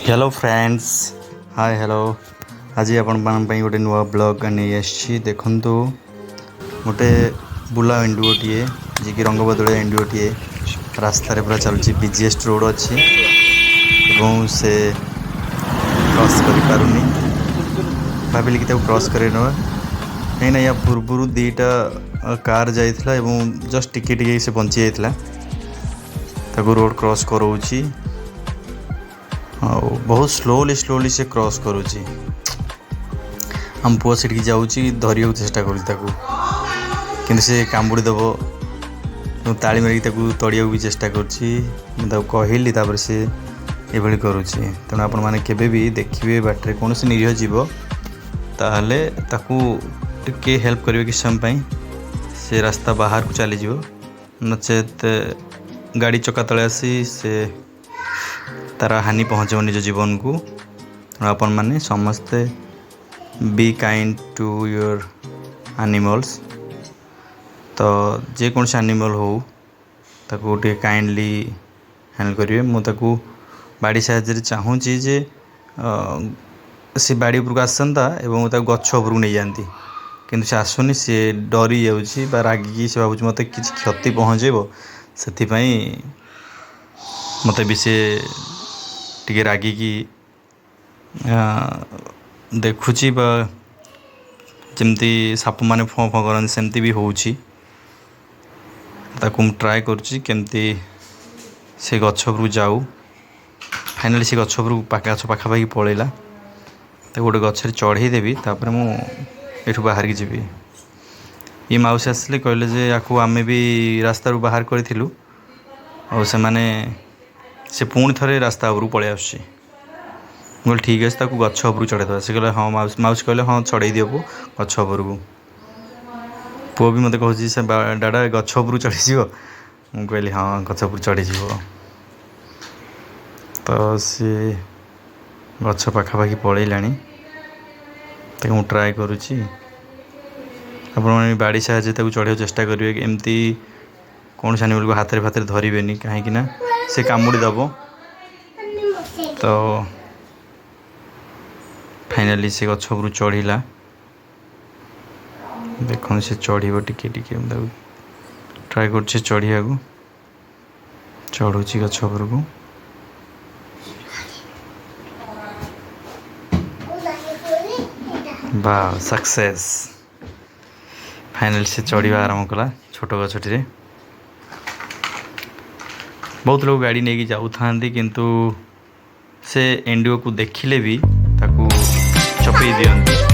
hello friends hi hello आज आपण गोटे नुआ ब्लॉग नहीं आसी देखु गोटे बुला एंडुओटीए जी कि रंग बदल एंडुओटीए रास्तार पूरा चलुची बिजीएस्ट रोड अच्छी एवं से क्रॉस करें भाविली कि क्रॉस कर कहीं या पूर्व दीटा कार जाइथिला एवं जस्ट टिके से बंची जाता रोड क्रॉस करोची बहुत स्लोली से क्रॉस करुच्ची आम पुआ से जाऊँगी धरिया चेष्टा करूँ से कामुड़ी दब ताली मारिक तड़िया भी चेष्टा कहली से ये करुच्ची तेणु आपण मैंने केवे भी देखिए बाटर कौन से निरीह जीव ताहले ताकू टिके हेल्प करेंगे किस समय से रास्ता बाहर को चली नचेत गाड़ी चक्का तले आसी से तार हानि पहुँचब निज जीवन को आपण मैंने समस्ते be kind to your animals तो जेको एनिमल हो ताकू टे काइंडली हैंडल करेंगे मुझे बाड़ी साहाଯ୍य चाहूँगी जे से बाड़ी उपरक आसता एवं गछ उपरक नहीं जाती किंतु से आसुनी सी डरी जाऊँगी रागिकी से भाव मत कि क्षति पहुँचेब से मत भी से टिके रागिकी देखुची जमती साप मैंने फँ फँ करते सेमती भी होची ताकू ट्राए करुच्ची केमती से गछ उपरक जाऊ फाइनाली से गछ उपरक गछ पाखापाखि पलैला तो गोटे गचर चढ़ईदेवी तापर मुठू बाहर की जी ये मौसी आसिले कहले जे याकू आमे भी रास्ता बाहर करूँ और से पुणी थे रास्ता उपरक पलि आस ठीक अच्छे गछ उपरक चढ़ाई से कहले हाँ माउसी कहले हाँ चढ़ई दियो गछ उपरक पुओ भी मत कहूँ से डाडा गछ उपरक चढ़ीज मुझे कहली हाँ गछ उपरक चढ़ीज तो सी गछ पाखापाखि पलैला मुझे ट्राए करुच्ची बाड़ी साहाଯ୍य चढ़ाई चेष्टा करेंगे एमती कौन से एनिमल को हाथ फाथ धरवे कहीं से कामुड़ी दब तो फाइनाली से गछ उपरक चढ़ीला देखो से चढ़ टिके ट्राए कर चढ़िया को चढ़ुची गछ उपरक वाह सक्सेस फाइनाली से चढ़ा आरंभ कला छोट गछटी बहुत लोग गाड़ी नहीं जाऊ था किंतु से एंडुओ को देखिले भी ताकू चपई दियंती